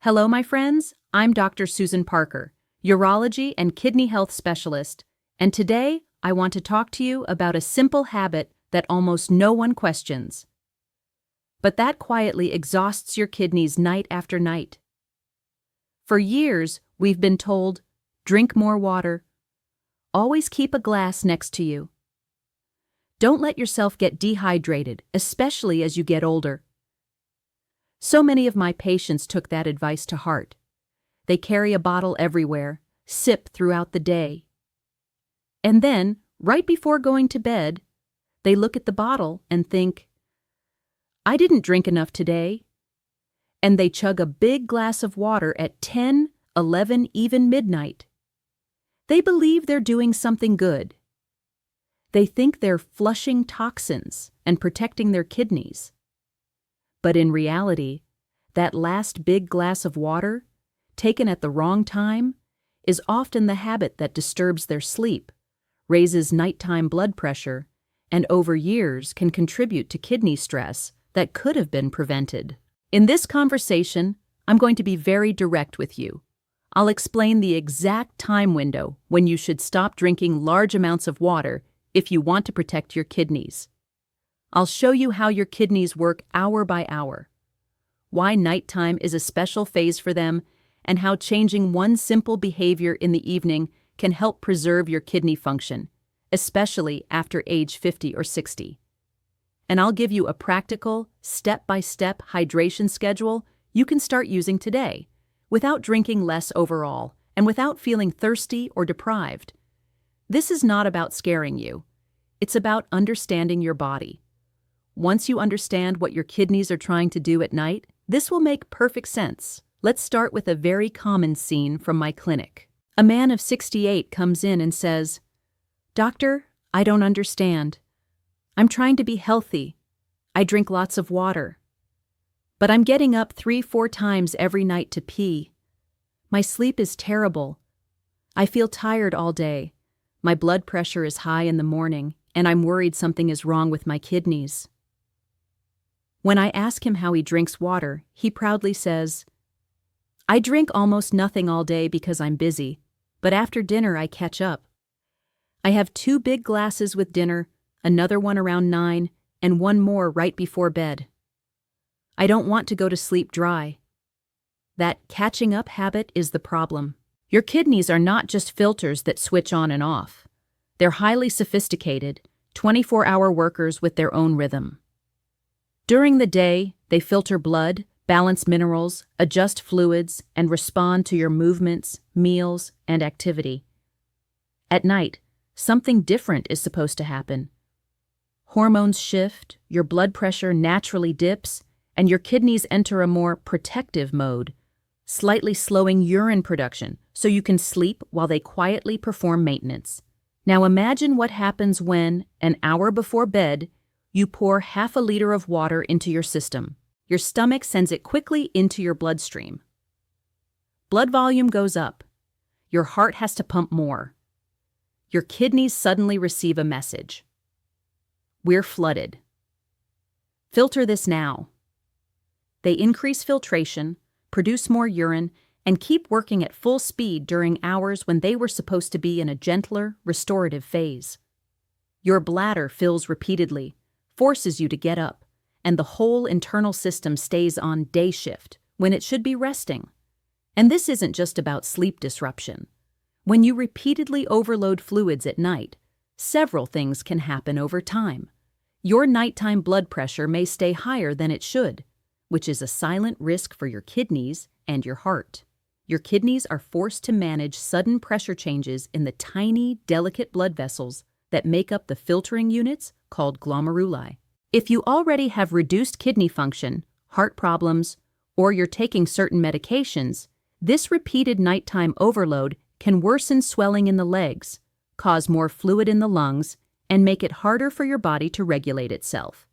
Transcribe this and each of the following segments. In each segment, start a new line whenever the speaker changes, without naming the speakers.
Hello, my friends. I'm Dr. Susan Parker, urology and kidney health specialist, and today I want to talk to you about a simple habit that almost no one questions, but that quietly exhausts your kidneys night after night. For years, we've been told, drink more water, always keep a glass next to you. Don't let yourself get dehydrated, especially as you get older. So many of my patients took that advice to heart. They carry a bottle everywhere, sip throughout the day. And then, right before going to bed, they look at the bottle and think, I didn't drink enough today. And they chug a big glass of water at 10, 11, even midnight. They believe they're doing something good. They think they're flushing toxins and protecting their kidneys. But in reality, that last big glass of water, taken at the wrong time, is often the habit that disturbs their sleep, raises nighttime blood pressure, and over years can contribute to kidney stress that could have been prevented. In this conversation, I'm going to be very direct with you. I'll explain the exact time window when you should stop drinking large amounts of water if you want to protect your kidneys. I'll show you how your kidneys work hour by hour, why nighttime is a special phase for them, and how changing one simple behavior in the evening can help preserve your kidney function, especially after age 50 or 60. And I'll give you a practical, step-by-step hydration schedule you can start using today, without drinking less overall and without feeling thirsty or deprived. This is not about scaring you. It's about understanding your body. Once you understand what your kidneys are trying to do at night, this will make perfect sense. Let's start with a very common scene from my clinic. A man of 68 comes in and says, Doctor, I don't understand. I'm trying to be healthy. I drink lots of water. But I'm getting up 3-4 times every night to pee. My sleep is terrible. I feel tired all day. My blood pressure is high in the morning, and I'm worried something is wrong with my kidneys. When I ask him how he drinks water, he proudly says, I drink almost nothing all day because I'm busy, but after dinner I catch up. I have 2 big glasses with dinner, another one around 9, and one more right before bed. I don't want to go to sleep dry. That catching up habit is the problem. Your kidneys are not just filters that switch on and off. They're highly sophisticated, 24-hour workers with their own rhythm. During the day, they filter blood, balance minerals, adjust fluids, and respond to your movements, meals, and activity. At night, something different is supposed to happen. Hormones shift, your blood pressure naturally dips, and your kidneys enter a more protective mode, slightly slowing urine production so you can sleep while they quietly perform maintenance. Now imagine what happens when, an hour before bed, you pour half a liter of water into your system. Your stomach sends it quickly into your bloodstream. Blood volume goes up. Your heart has to pump more. Your kidneys suddenly receive a message. We're flooded. Filter this now. They increase filtration, produce more urine, and keep working at full speed during hours when they were supposed to be in a gentler, restorative phase. Your bladder fills repeatedly, forces you to get up, and the whole internal system stays on day shift when it should be resting. And this isn't just about sleep disruption. When you repeatedly overload fluids at night, several things can happen over time. Your nighttime blood pressure may stay higher than it should, which is a silent risk for your kidneys and your heart. Your kidneys are forced to manage sudden pressure changes in the tiny, delicate blood vessels that make up the filtering units called glomeruli. If you already have reduced kidney function, heart problems, or you're taking certain medications, this repeated nighttime overload can worsen swelling in the legs, cause more fluid in the lungs, and make it harder for your body to regulate itself.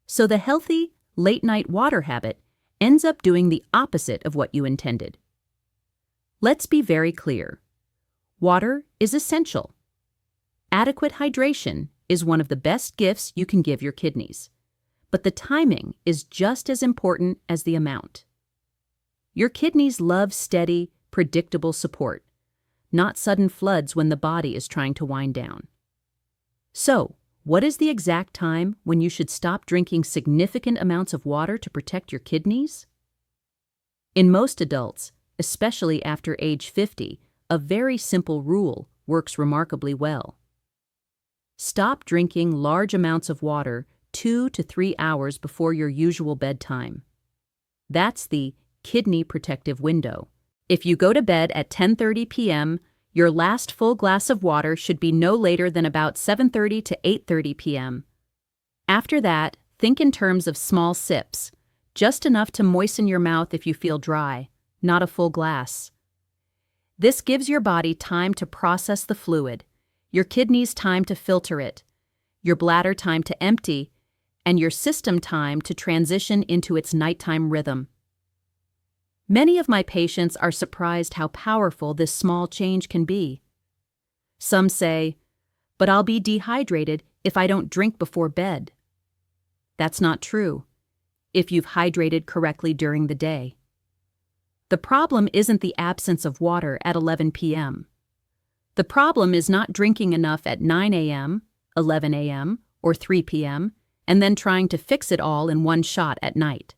So the healthy, late-night water habit ends up doing the opposite of what you intended. Let's be very clear. Water is essential. Adequate hydration is one of the best gifts you can give your kidneys, but the timing is just as important as the amount. Your kidneys love steady, predictable support, not sudden floods when the body is trying to wind down. So, what is the exact time when you should stop drinking significant amounts of water to protect your kidneys? In most adults, especially after age 50, a very simple rule works remarkably well. Stop drinking large amounts of water 2 to 3 hours before your usual bedtime. That's the kidney protective window. If you go to bed at 10:30 p.m., your last full glass of water should be no later than about 7:30 to 8:30 p.m. After that, think in terms of small sips, just enough to moisten your mouth if you feel dry, not a full glass. This gives your body time to process the fluid, your kidneys time to filter it, your bladder time to empty, and your system time to transition into its nighttime rhythm. Many of my patients are surprised how powerful this small change can be. Some say, "But I'll be dehydrated if I don't drink before bed." That's not true, if you've hydrated correctly during the day. The problem isn't the absence of water at 11 p.m. The problem is not drinking enough at 9 a.m., 11 a.m., or 3 p.m., and then trying to fix it all in one shot at night.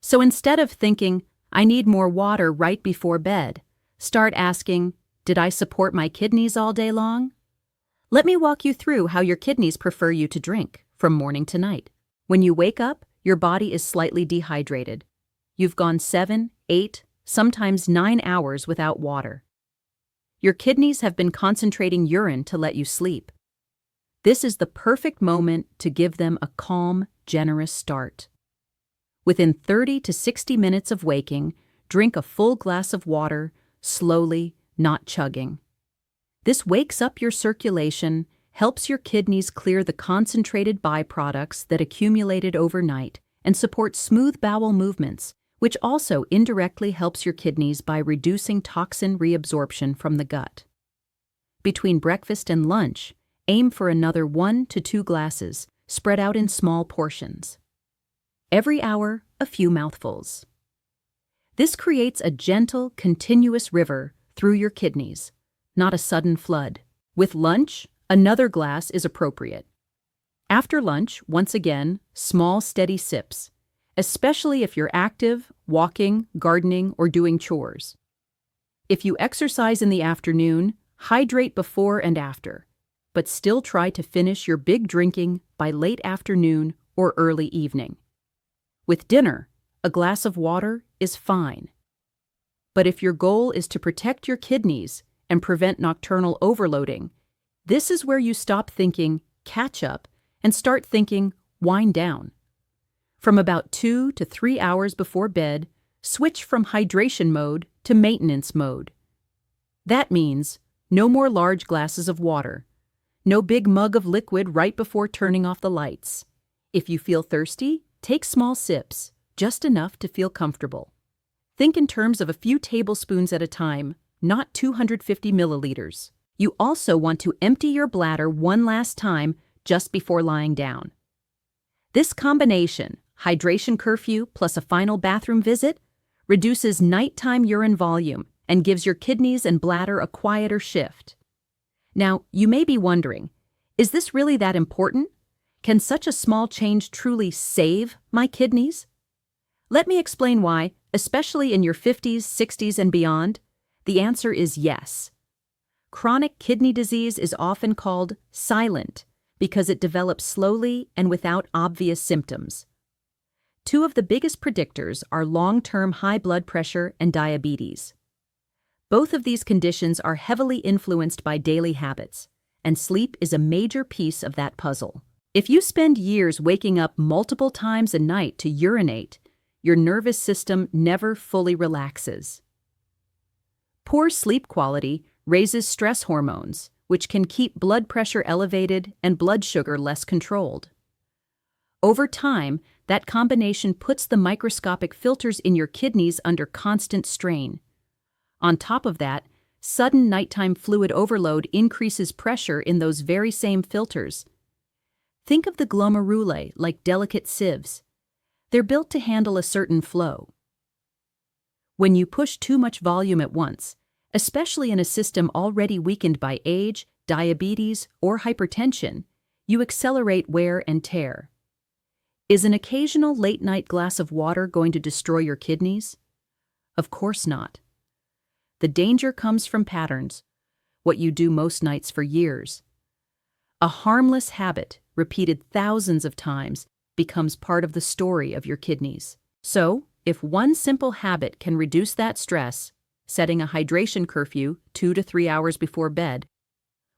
So instead of thinking, "I need more water right before bed," start asking, "Did I support my kidneys all day long?" Let me walk you through how your kidneys prefer you to drink, from morning to night. When you wake up, your body is slightly dehydrated. You've gone 7, 8, sometimes 9 hours without water. Your kidneys have been concentrating urine to let you sleep. This is the perfect moment to give them a calm, generous start. Within 30 to 60 minutes of waking, drink a full glass of water, slowly, not chugging. This wakes up your circulation, helps your kidneys clear the concentrated byproducts that accumulated overnight, and supports smooth bowel movements, which also indirectly helps your kidneys by reducing toxin reabsorption from the gut. Between breakfast and lunch, aim for another 1 to 2 glasses, spread out in small portions. Every hour, a few mouthfuls. This creates a gentle, continuous river through your kidneys, not a sudden flood. With lunch, another glass is appropriate. After lunch, once again, small, steady sips, especially if you're active, walking, gardening, or doing chores. If you exercise in the afternoon, hydrate before and after, but still try to finish your big drinking by late afternoon or early evening. With dinner, a glass of water is fine. But if your goal is to protect your kidneys and prevent nocturnal overloading, this is where you stop thinking catch up and start thinking wind down. From about 2 to 3 hours before bed, switch from hydration mode to maintenance mode. That means no more large glasses of water, no big mug of liquid right before turning off the lights. If you feel thirsty, take small sips, just enough to feel comfortable. Think in terms of a few tablespoons at a time, not 250 milliliters. You also want to empty your bladder one last time just before lying down. This combination, hydration curfew plus a final bathroom visit, reduces nighttime urine volume and gives your kidneys and bladder a quieter shift. Now, you may be wondering, is this really that important? Can such a small change truly save my kidneys? Let me explain why, especially in your 50s, 60s, and beyond. The answer is yes. Chronic kidney disease is often called silent because it develops slowly and without obvious symptoms. Two of the biggest predictors are long-term high blood pressure and diabetes. Both of these conditions are heavily influenced by daily habits, and sleep is a major piece of that puzzle. If you spend years waking up multiple times a night to urinate, your nervous system never fully relaxes. Poor sleep quality raises stress hormones, which can keep blood pressure elevated and blood sugar less controlled. Over time, that combination puts the microscopic filters in your kidneys under constant strain. On top of that, sudden nighttime fluid overload increases pressure in those very same filters. Think of the glomeruli like delicate sieves. They're built to handle a certain flow. When you push too much volume at once, especially in a system already weakened by age, diabetes, or hypertension, you accelerate wear and tear. Is an occasional late-night glass of water going to destroy your kidneys? Of course not. The danger comes from patterns, what you do most nights for years. A harmless habit, repeated thousands of times, becomes part of the story of your kidneys. So, if one simple habit can reduce that stress, setting a hydration curfew 2 to 3 hours before bed,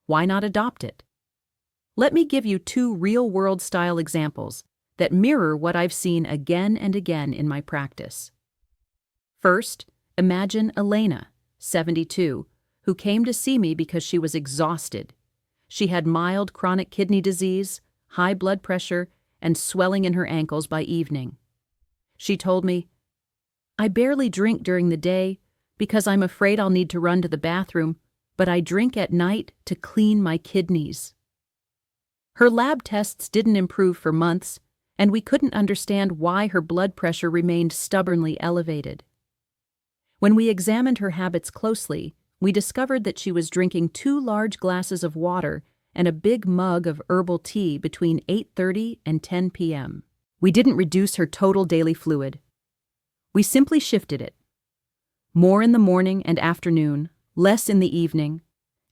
why not adopt it? Let me give you 2 real-world style examples that mirror what I've seen again and again in my practice. First, imagine Elena, 72, who came to see me because she was exhausted. She had mild chronic kidney disease, high blood pressure, and swelling in her ankles by evening. She told me, "I barely drink during the day because I'm afraid I'll need to run to the bathroom, but I drink at night to clean my kidneys." Her lab tests didn't improve for months, and we couldn't understand why her blood pressure remained stubbornly elevated. When we examined her habits closely, we discovered that she was drinking 2 large glasses of water and a big mug of herbal tea between 8:30 and 10 p.m. We didn't reduce her total daily fluid. We simply shifted it. More in the morning and afternoon, less in the evening,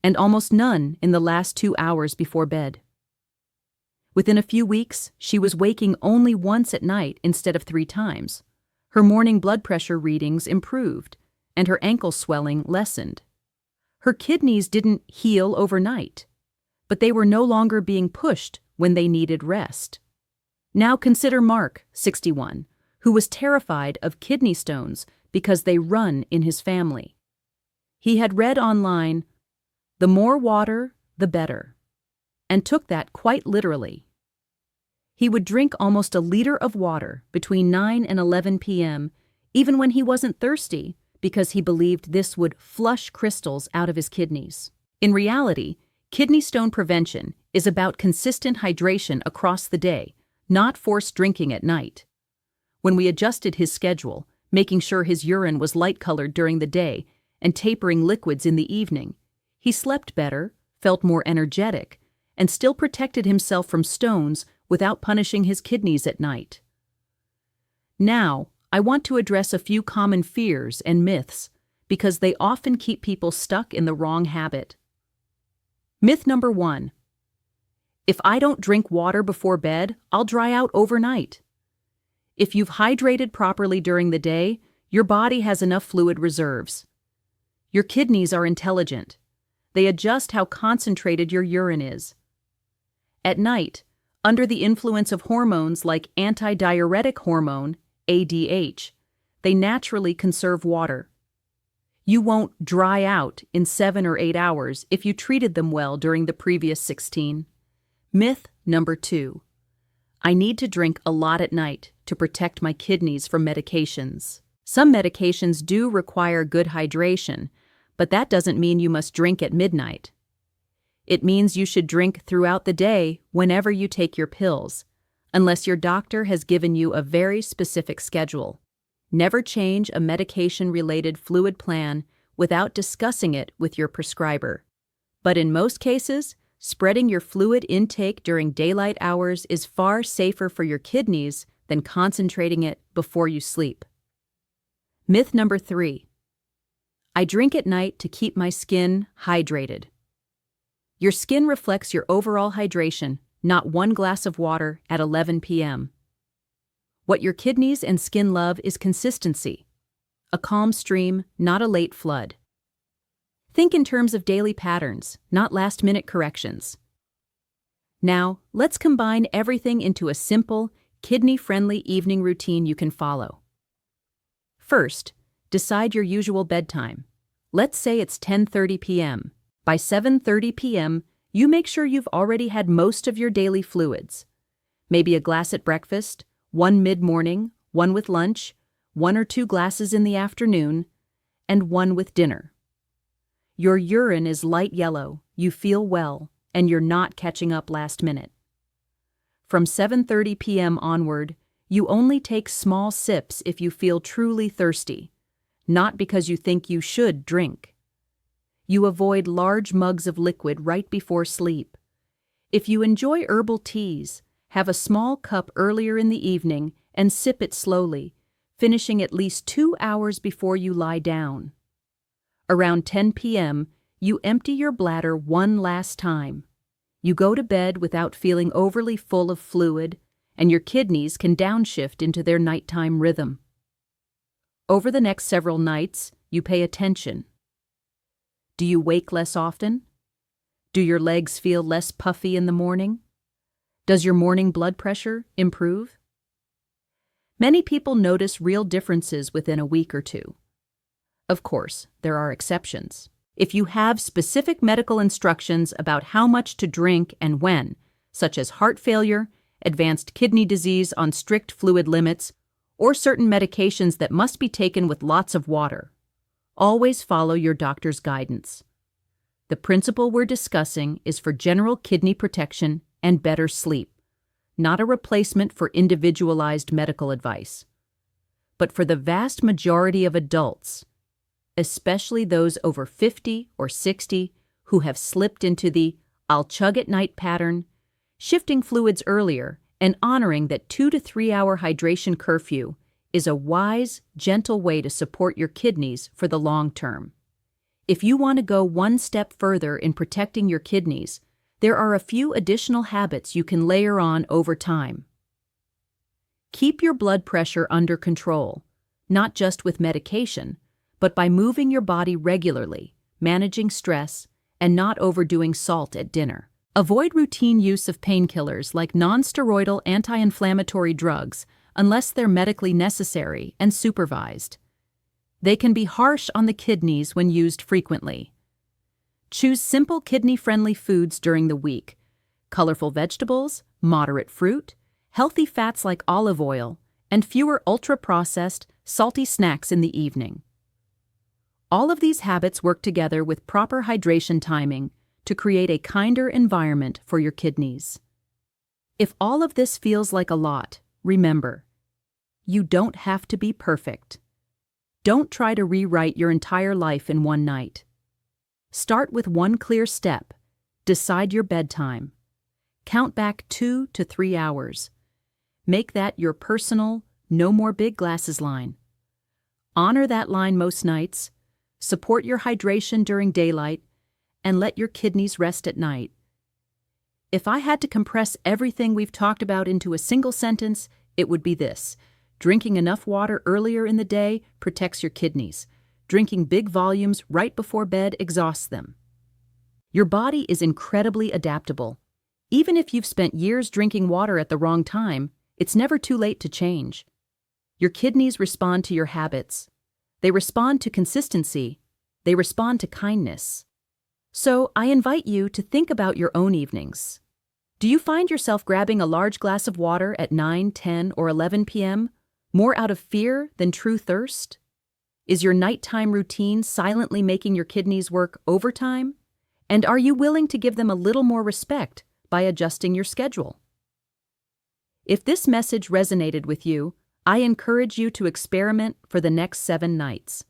and almost none in the last 2 hours before bed. Within a few weeks, she was waking only once at night instead of 3 times. Her morning blood pressure readings improved, and her ankle swelling lessened. Her kidneys didn't heal overnight, but they were no longer being pushed when they needed rest. Now consider Mark, 61, who was terrified of kidney stones because they run in his family. He had read online, "The more water, the better," and took that quite literally. He would drink almost a liter of water between 9 and 11 p.m., even when he wasn't thirsty, because he believed this would flush crystals out of his kidneys. In reality, kidney stone prevention is about consistent hydration across the day, not forced drinking at night. When we adjusted his schedule, making sure his urine was light-colored during the day and tapering liquids in the evening, he slept better, felt more energetic, and still protected himself from stones without punishing his kidneys at night. Now, I want to address a few common fears and myths because they often keep people stuck in the wrong habit. Myth number 1. If I don't drink water before bed, I'll dry out overnight. If you've hydrated properly during the day, your body has enough fluid reserves. Your kidneys are intelligent. They adjust how concentrated your urine is. At night, under the influence of hormones like antidiuretic hormone, ADH, they naturally conserve water. You won't dry out in 7 or 8 hours if you treated them well during the previous 16. Myth number 2. I need to drink a lot at night to protect my kidneys from medications. Some medications do require good hydration, but that doesn't mean you must drink at midnight. It means you should drink throughout the day whenever you take your pills, unless your doctor has given you a very specific schedule. Never change a medication-related fluid plan without discussing it with your prescriber. But in most cases, spreading your fluid intake during daylight hours is far safer for your kidneys than concentrating it before you sleep. Myth number 3. I drink at night to keep my skin hydrated. Your skin reflects your overall hydration, not 1 glass of water at 11 p.m. What your kidneys and skin love is consistency, a calm stream, not a late flood. Think in terms of daily patterns, not last-minute corrections. Now, let's combine everything into a simple, kidney-friendly evening routine you can follow. First, decide your usual bedtime. Let's say it's 10:30 p.m. By 7:30 p.m., you make sure you've already had most of your daily fluids. Maybe a glass at breakfast, 1 mid-morning, 1 with lunch, 1 or 2 glasses in the afternoon, and 1 with dinner. Your urine is light yellow, you feel well, and you're not catching up last minute. From 7:30 p.m. onward, you only take small sips if you feel truly thirsty. not because you think you should drink. You avoid large mugs of liquid right before sleep. If you enjoy herbal teas, have a small cup earlier in the evening and sip it slowly, finishing at least 2 hours before you lie down. Around 10 p.m., you empty your bladder one last time. You go to bed without feeling overly full of fluid, and your kidneys can downshift into their nighttime rhythm. Over the next several nights, you pay attention. Do you wake less often? Do your legs feel less puffy in the morning? Does your morning blood pressure improve? Many people notice real differences within a week or two. Of course, there are exceptions. If you have specific medical instructions about how much to drink and when, such as heart failure, advanced kidney disease on strict fluid limits, or certain medications that must be taken with lots of water, always follow your doctor's guidance. The principle we're discussing is for general kidney protection and better sleep, not a replacement for individualized medical advice. But for the vast majority of adults, especially those over 50 or 60 who have slipped into the "I'll chug at night" pattern, shifting fluids earlier and honoring that 2 to 3 hour hydration curfew is a wise, gentle way to support your kidneys for the long term. If you want to go one step further in protecting your kidneys, there are a few additional habits you can layer on over time. Keep your blood pressure under control, not just with medication, but by moving your body regularly, managing stress, and not overdoing salt at dinner. Avoid routine use of painkillers like non-steroidal anti-inflammatory drugs unless they're medically necessary and supervised. They can be harsh on the kidneys when used frequently. Choose simple kidney-friendly foods during the week: colorful vegetables, moderate fruit, healthy fats like olive oil, and fewer ultra-processed, salty snacks in the evening. All of these habits work together with proper hydration timing to create a kinder environment for your kidneys. If all of this feels like a lot, remember, you don't have to be perfect. Don't try to rewrite your entire life in one night. Start with one clear step. Decide your bedtime. Count back 2 to 3 hours. Make that your personal, no more big glasses line. Honor that line most nights. Support your hydration during daylight, and let your kidneys rest at night. If I had to compress everything we've talked about into a single sentence, it would be this: drinking enough water earlier in the day protects your kidneys. Drinking big volumes right before bed exhausts them. Your body is incredibly adaptable. Even if you've spent years drinking water at the wrong time, it's never too late to change. Your kidneys respond to your habits. They respond to consistency. They respond to kindness. So I invite you to think about your own evenings. Do you find yourself grabbing a large glass of water at 9, 10, or 11 p.m., more out of fear than true thirst? Is your nighttime routine silently making your kidneys work overtime? And are you willing to give them a little more respect by adjusting your schedule? If this message resonated with you, I encourage you to experiment for the next 7 nights.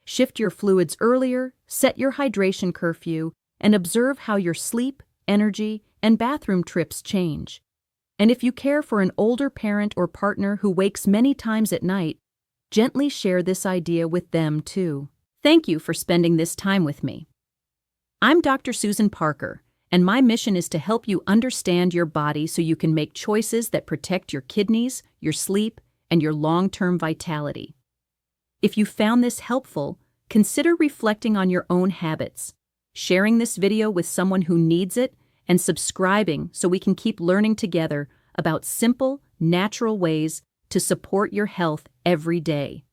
Shift your fluids earlier, set your hydration curfew, and observe how your sleep, energy, and bathroom trips change. And if you care for an older parent or partner who wakes many times at night, gently share this idea with them too. Thank you for spending this time with me. I'm Dr. Susan Parker, and my mission is to help you understand your body so you can make choices that protect your kidneys, your sleep, and your long-term vitality. If you found this helpful, consider reflecting on your own habits, sharing this video with someone who needs it, and subscribing so we can keep learning together about simple, natural ways to support your health every day.